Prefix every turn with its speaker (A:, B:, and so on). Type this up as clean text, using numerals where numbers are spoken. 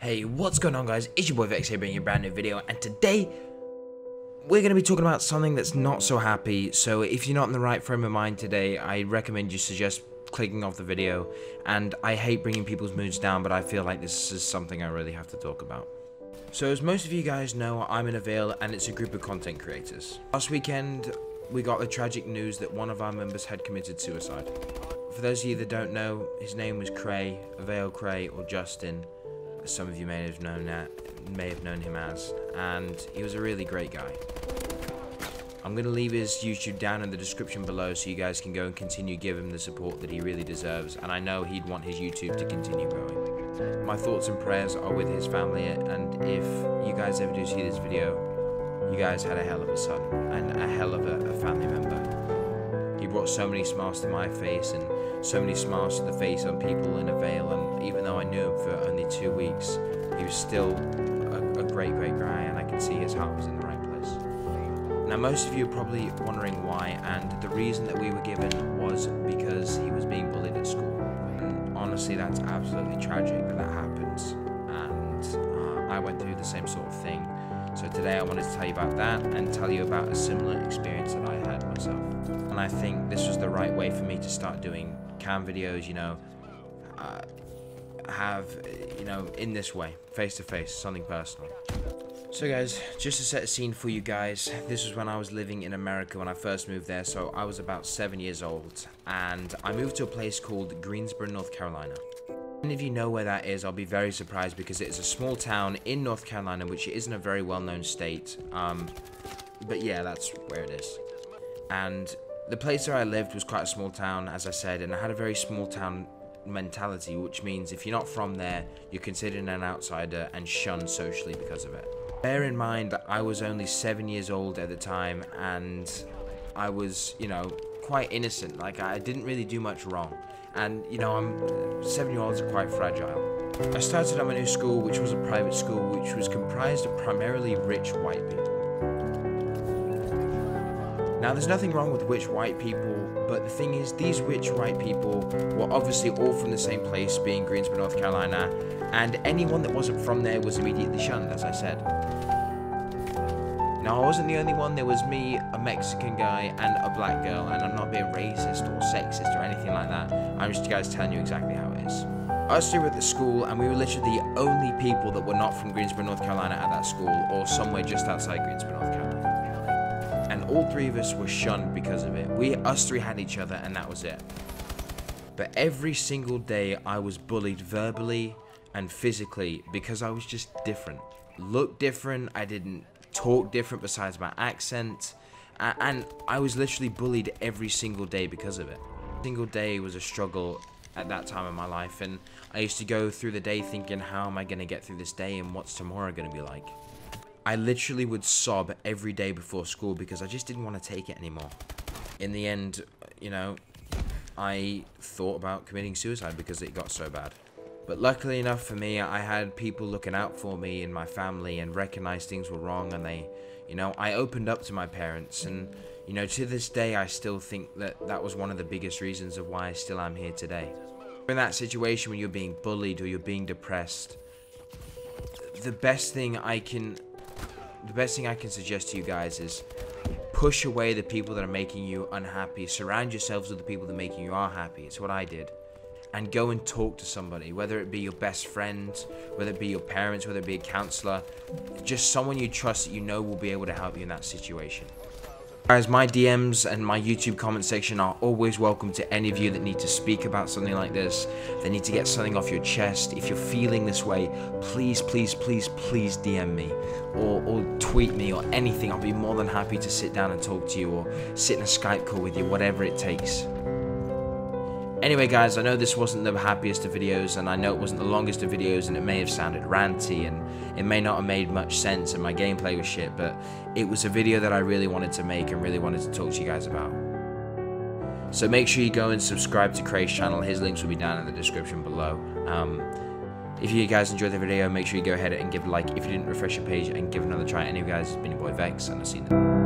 A: Hey, what's going on, guys? It's your boy Vex here bringing you a brand new video, and today we're going to be talking about something that's not so happy. So if you're not in the right frame of mind today, I recommend you suggest clicking off the video. And I hate bringing people's moods down, but I feel like this is something I really have to talk about. So as most of you guys know, I'm in a Veil, and it's a group of content creators. Last weekend, we got the tragic news that one of our members had committed suicide. For those of you that don't know, his name was Kray, Veil Kray, or Justin. Some of you may have known him as, and he was a really great guy. I'm going to leave his YouTube down in the description below so you guys can go and continue giving him the support that he really deserves, and I know he'd want his YouTube to continue growing. My thoughts and prayers are with his family, and if you guys ever do see this video, you guys had a hell of a son and a hell of a family member. He brought so many smiles to my face and so many smiles to the face of people in a Veil, and even though I knew him for only 2 weeks, he was still a great guy, and I could see his heart was in the right place. Now most of you are probably wondering why, and the reason that we were given was because he was being bullied at school. And honestly, that's absolutely tragic that happens, and I went through the same sort of thing. So today I wanted to tell you about that and tell you about a similar experience that I had myself. And I think this was the right way for me to start doing cam videos, in this way, face to face, something personal. So guys, just to set a scene for you guys, this was when I was living in America when I first moved there, so I was about 7 years old, and I moved to a place called Greensboro, North Carolina. And if you know where that is, I'll be very surprised because it is a small town in North Carolina, which isn't a very well-known state, but yeah, that's where it is. And the place where I lived was quite a small town, as I said, and I had a very small town mentality, which means if you're not from there, you're considered an outsider and shunned socially because of it. Bear in mind that I was only 7 years old at the time, and I was, quite innocent. Like, I didn't really do much wrong. And, 7-year-olds are quite fragile. I started at my new school, which was a private school, which was comprised of primarily rich white people. Now, there's nothing wrong with rich white people, but the thing is, these rich white people were obviously all from the same place, being Greensboro, North Carolina, and anyone that wasn't from there was immediately shunned, as I said. Now, I wasn't the only one. There was me, a Mexican guy, and a black girl, and I'm not being racist or sexist or anything like that. I'm just guys telling you exactly how it is. Us two were at the school, and we were literally the only people that were not from Greensboro, North Carolina at that school, or somewhere just outside Greensboro, North Carolina. And all three of us were shunned because of it. Us three had each other, and that was it. But every single day, I was bullied verbally and physically because I was just different. Looked different, I didn't talk different besides my accent, and I was literally bullied every single day because of it. Every single day was a struggle at that time in my life, and I used to go through the day thinking, how am I going to get through this day, and what's tomorrow going to be like? I literally would sob every day before school because I just didn't want to take it anymore. In the end, I thought about committing suicide because it got so bad. But luckily enough for me, I had people looking out for me in my family and recognized things were wrong, and I opened up to my parents, and, to this day, I still think that was one of the biggest reasons of why I still am here today. In that situation when you're being bullied or you're being depressed, the best thing I can suggest to you guys is push away the people that are making you unhappy. Surround yourselves with the people that are making you happy. It's what I did. And go and talk to somebody, whether it be your best friend, whether it be your parents, whether it be a counselor, just someone you trust that you know will be able to help you in that situation. Guys, my DMs and my YouTube comment section are always welcome to any of you that need to speak about something like this, that need to get something off your chest. If you're feeling this way, please DM me or tweet me or anything. I'll be more than happy to sit down and talk to you or sit in a Skype call with you, whatever it takes. Anyway guys, I know this wasn't the happiest of videos, and I know it wasn't the longest of videos, and it may have sounded ranty, and it may not have made much sense, and my gameplay was shit, but it was a video that I really wanted to make and really wanted to talk to you guys about. So make sure you go and subscribe to Krays' channel. His links will be down in the description below. If you guys enjoyed the video, make sure you go ahead and give a like. If you didn't, refresh your page and give it another try. Anyway guys, it's been your boy Vex, and I'll see you next time.